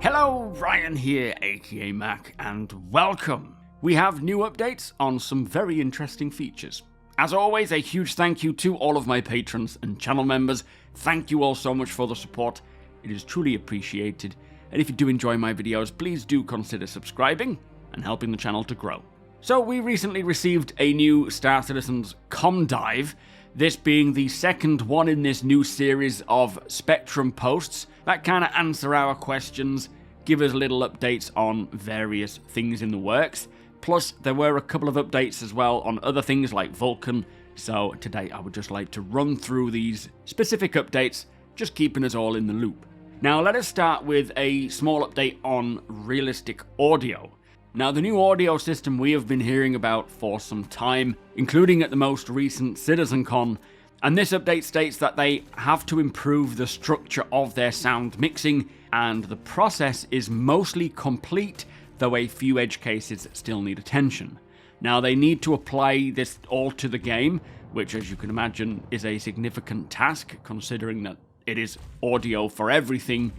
Hello, Ryan here, aka Mac, and welcome! We have new updates on some very interesting features. As always, a huge thank you to all of my patrons and channel members. Thank you all so much for the support. It is truly appreciated. And if you do enjoy my videos, please do consider subscribing and helping the channel to grow. So we recently received a new Star Citizen's Com Dive, this being the second one in this new series of Spectrum posts that kind of answer our questions, give us little updates on various things in the works. Plus, there were a couple of updates as well on other things like Vulkan, so today I would just like to run through these specific updates, just keeping us all in the loop. Now let us start with a small update on realistic audio. Now, the new audio system we have been hearing about for some time, including at the most recent CitizenCon, and this update states that they have to improve the structure of their sound mixing, and the process is mostly complete, though a few edge cases still need attention. Now, they need to apply this all to the game, which, as you can imagine, is a significant task, considering that it is audio for everything.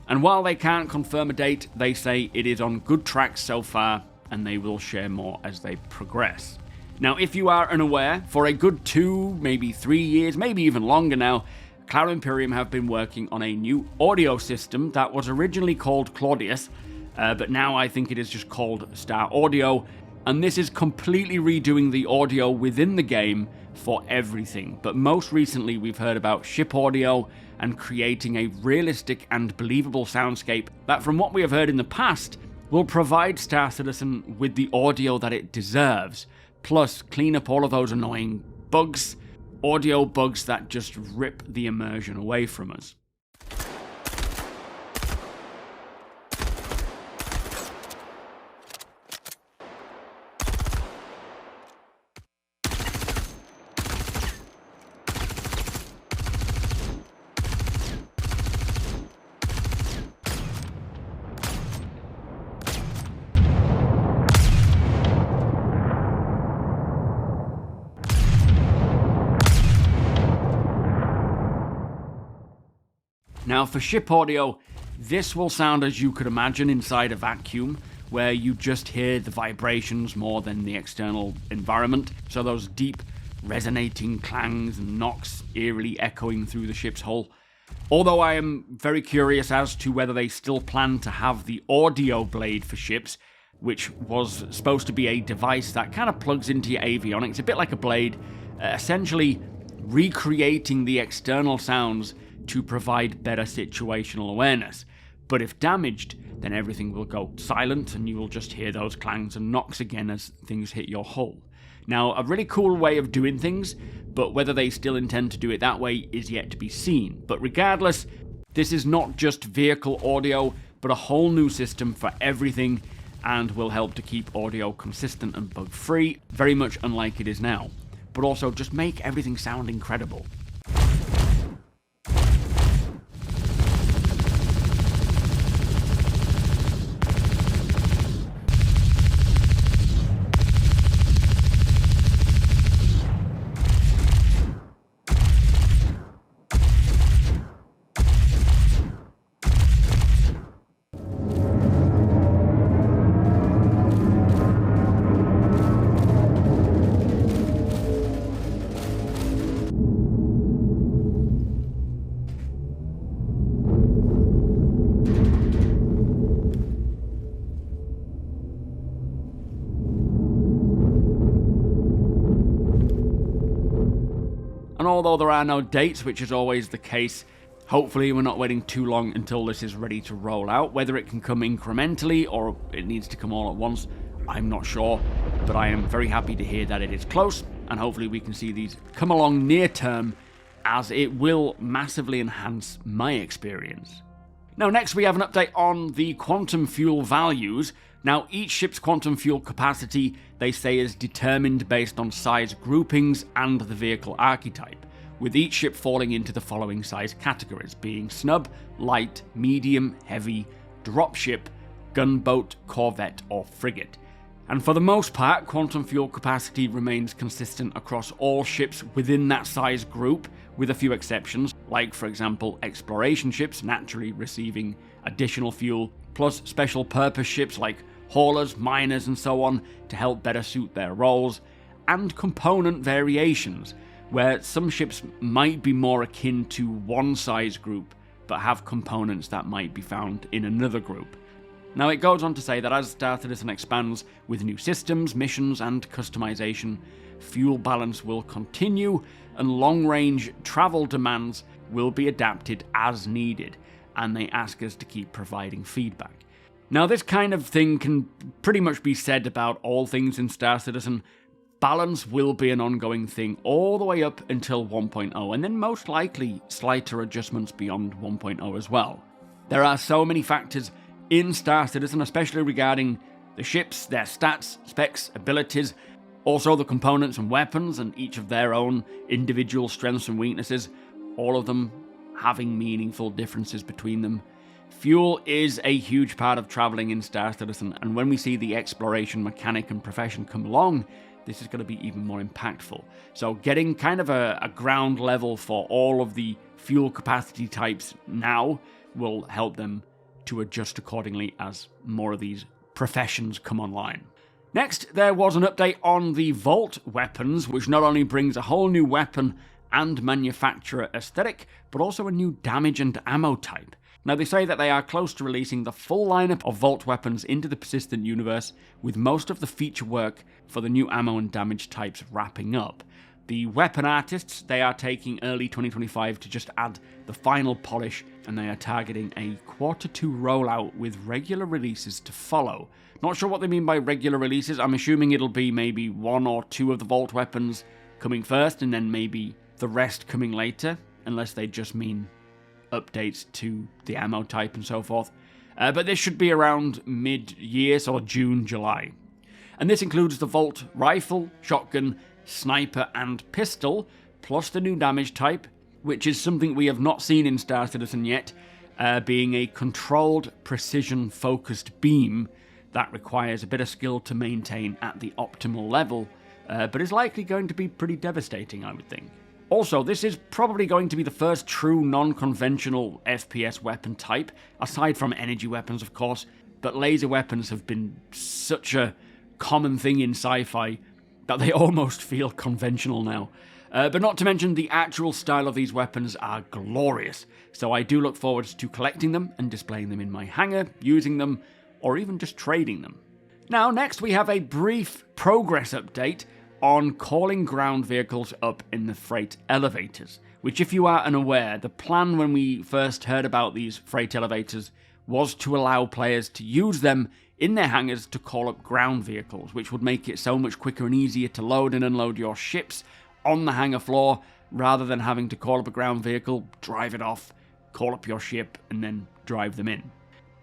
And while they can't confirm a date, they say it is on good track so far, and they will share more as they progress. Now, if you are unaware, for a good 2, maybe 3 years, maybe even longer now, Cloud Imperium have been working on a new audio system that was originally called Claudius, but now I think it is just called Star Audio, and this is completely redoing the audio within the game for everything. But most recently, we've heard about ship audio and creating a realistic and believable soundscape that, from what we have heard in the past, will provide Star Citizen with the audio that it deserves, plus clean up all of those annoying bugs, audio bugs that just rip the immersion away from us. Now, for ship audio, this will sound as you could imagine inside a vacuum, where you just hear the vibrations more than the external environment. So those deep, resonating clangs and knocks eerily echoing through the ship's hull. Although I am very curious as to whether they still plan to have the audio blade for ships, which was supposed to be a device that kind of plugs into your avionics, a bit like a blade, essentially recreating the external sounds to provide better situational awareness. But if damaged, then everything will go silent and you will just hear those clangs and knocks again as things hit your hull. Now, a really cool way of doing things, but whether they still intend to do it that way is yet to be seen. But regardless, this is not just vehicle audio, but a whole new system for everything, and will help to keep audio consistent and bug-free, very much unlike it is now, but also just make everything sound incredible. And although there are no dates, which is always the case, hopefully we're not waiting too long until this is ready to roll out. Whether it can come incrementally or it needs to come all at once, I'm not sure. But I am very happy to hear that it is close, and hopefully we can see these come along near term, as it will massively enhance my experience. Now, next we have an update on the quantum fuel values. Now, each ship's quantum fuel capacity, they say, is determined based on size groupings and the vehicle archetype, with each ship falling into the following size categories, being snub, light, medium, heavy, dropship, gunboat, corvette, or frigate. And for the most part, quantum fuel capacity remains consistent across all ships within that size group, with a few exceptions, like, for example, exploration ships naturally receiving additional fuel, plus special purpose ships like haulers, miners, and so on to help better suit their roles, and component variations, where some ships might be more akin to one size group, but have components that might be found in another group. Now it goes on to say that as Star Citizen expands with new systems, missions, and customization, fuel balance will continue, and long-range travel demands will be adapted as needed, and they ask us to keep providing feedback. Now this kind of thing can pretty much be said about all things in Star Citizen. Balance will be an ongoing thing all the way up until 1.0, and then most likely slighter adjustments beyond 1.0 as well. There are so many factors in Star Citizen, especially regarding the ships, their stats, specs, abilities, also the components and weapons, and each of their own individual strengths and weaknesses, all of them having meaningful differences between them. Fuel is a huge part of traveling in Star Citizen, and when we see the exploration mechanic and profession come along, this is going to be even more impactful. So getting kind of a ground level for all of the fuel capacity types now will help them to adjust accordingly as more of these professions come online. Next, there was an update on the Vault weapons, which not only brings a whole new weapon and manufacturer aesthetic, but also a new damage and ammo type. Now they say that they are close to releasing the full lineup of Vault weapons into the persistent universe, with most of the feature work for the new ammo and damage types wrapping up. The weapon artists, they are taking early 2025 to just add the final polish, and they are targeting a Q2 rollout with regular releases to follow. Not sure what they mean by regular releases. I'm assuming it'll be maybe one or two of the Vault weapons coming first, and then maybe the rest coming later, unless they just mean updates to the ammo type and so forth. But this should be around mid-year, so June, July. And this includes the Vault rifle, shotgun, sniper, and pistol, plus the new damage type, which is something we have not seen in Star Citizen yet, being a controlled, precision-focused beam that requires a bit of skill to maintain at the optimal level, but is likely going to be pretty devastating, I would think. Also, this is probably going to be the first true non-conventional FPS weapon type, aside from energy weapons, of course, but laser weapons have been such a common thing in sci-fi that they almost feel conventional now. But not to mention, the actual style of these weapons are glorious, so I do look forward to collecting them and displaying them in my hangar, using them, or even just trading them. Now, next we have a brief progress update on calling ground vehicles up in the freight elevators, which, if you are unaware, the plan when we first heard about these freight elevators was to allow players to use them in their hangars to call up ground vehicles, which would make it so much quicker and easier to load and unload your ships on the hangar floor, rather than having to call up a ground vehicle, drive it off, call up your ship, and then drive them in.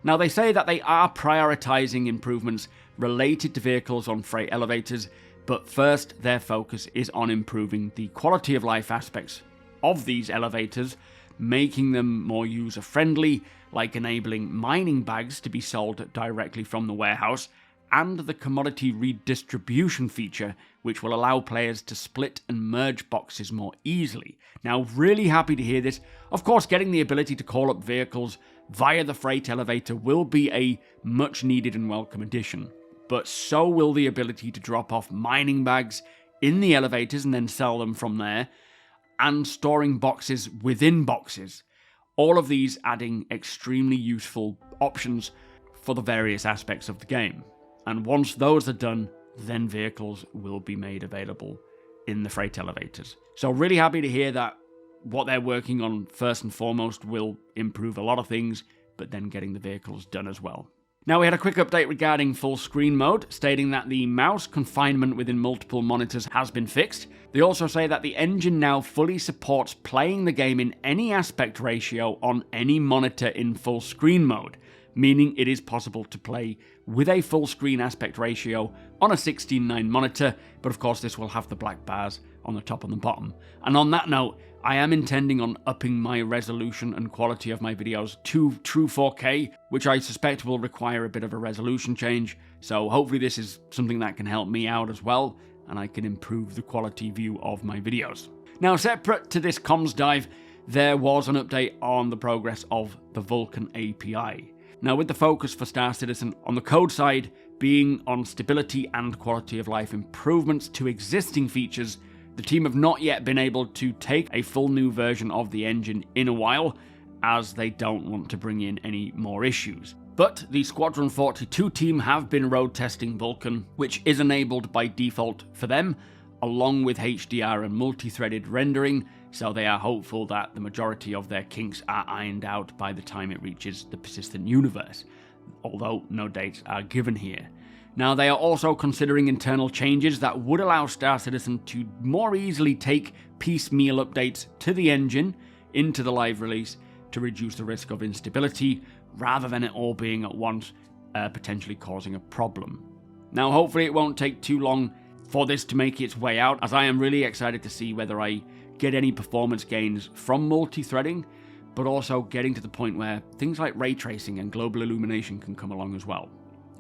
Now, they say that they are prioritizing improvements related to vehicles on freight elevators, but first their focus is on improving the quality of life aspects of these elevators, making them more user-friendly, like enabling mining bags to be sold directly from the warehouse, and the commodity redistribution feature, which will allow players to split and merge boxes more easily. Now, really happy to hear this. Of course, getting the ability to call up vehicles via the freight elevator will be a much needed and welcome addition, but so will the ability to drop off mining bags in the elevators and then sell them from there, and storing boxes within boxes. All of these adding extremely useful options for the various aspects of the game. And once those are done, then vehicles will be made available in the freight elevators. So really happy to hear that what they're working on first and foremost will improve a lot of things, but then getting the vehicles done as well. Now, we had a quick update regarding full screen mode, stating that the mouse confinement within multiple monitors has been fixed. They also say that the engine now fully supports playing the game in any aspect ratio on any monitor in full screen mode, meaning it is possible to play with a full screen aspect ratio on a 16:9 monitor, but of course this will have the black bars on the top and the bottom. And on that note, I am intending on upping my resolution and quality of my videos to true 4K, which I suspect will require a bit of a resolution change, so hopefully this is something that can help me out as well, and I can improve the quality view of my videos. Now, separate to this comms dive, there was an update on the progress of the Vulkan API. Now, with the focus for Star Citizen on the code side being on stability and quality of life improvements to existing features, the team have not yet been able to take a full new version of the engine in a while, as they don't want to bring in any more issues. But the Squadron 42 team have been road testing Vulkan, which is enabled by default for them, along with HDR and multi-threaded rendering, so they are hopeful that the majority of their kinks are ironed out by the time it reaches the persistent universe, although no dates are given here. Now, they are also considering internal changes that would allow Star Citizen to more easily take piecemeal updates to the engine into the live release to reduce the risk of instability, rather than it all being at once, potentially causing a problem. Now, hopefully it won't take too long for this to make its way out, as I am really excited to see whether I get any performance gains from multi-threading, but also getting to the point where things like ray tracing and global illumination can come along as well.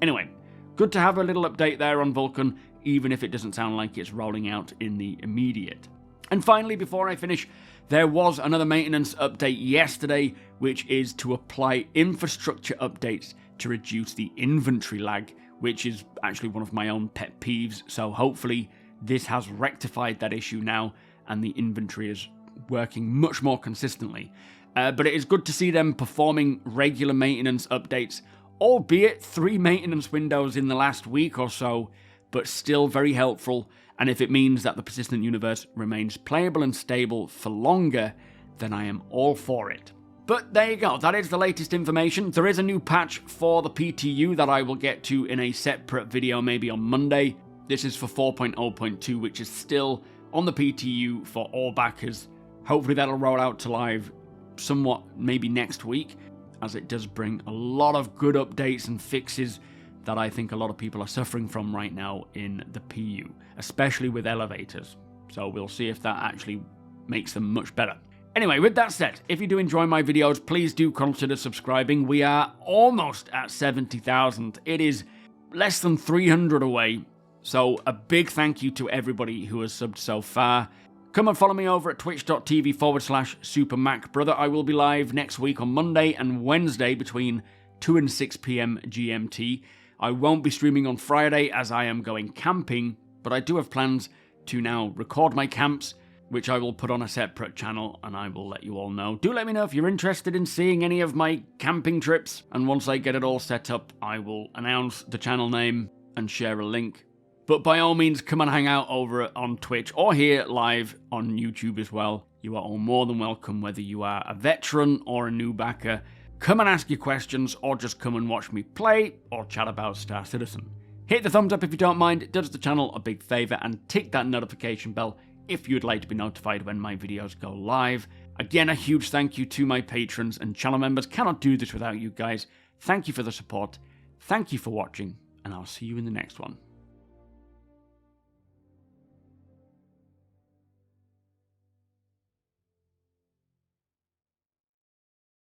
Anyway, good to have a little update there on Vulkan, even if it doesn't sound like it's rolling out in the immediate. And finally, before I finish, there was another maintenance update yesterday, which is to apply infrastructure updates to reduce the inventory lag, which is actually one of my own pet peeves, so hopefully this has rectified that issue now, and the inventory is working much more consistently. But it is good to see them performing regular maintenance updates, albeit 3 maintenance windows in the last week or so, but still very helpful, and if it means that the persistent universe remains playable and stable for longer, then I am all for it. But there you go, that is the latest information. There is a new patch for the PTU that I will get to in a separate video maybe on Monday. This is for 4.0.2, which is still on the PTU for all backers. Hopefully that'll roll out to live somewhat maybe next week, as it does bring a lot of good updates and fixes that I think a lot of people are suffering from right now in the PU, especially with elevators. So we'll see if that actually makes them much better. Anyway, with that said, if you do enjoy my videos, please do consider subscribing. We are almost at 70,000. It is less than 300 away. So a big thank you to everybody who has subbed so far. Come and follow me over at twitch.tv/SuperMacBrother. I will be live next week on Monday and Wednesday between 2 and 6 p.m. GMT. I won't be streaming on Friday as I am going camping, but I do have plans to now record my camps, which I will put on a separate channel, and I will let you all know. Do let me know if you're interested in seeing any of my camping trips, and once I get it all set up, I will announce the channel name and share a link. But by all means, come and hang out over on Twitch or here live on YouTube as well. You are all more than welcome, whether you are a veteran or a new backer. Come and ask your questions, or just come and watch me play or chat about Star Citizen. Hit the thumbs up if you don't mind, it does the channel a big favour, and tick that notification bell if you'd like to be notified when my videos go live. Again, a huge thank you to my patrons and channel members. Cannot do this without you guys. Thank you for the support. Thank you for watching, and I'll see you in the next one.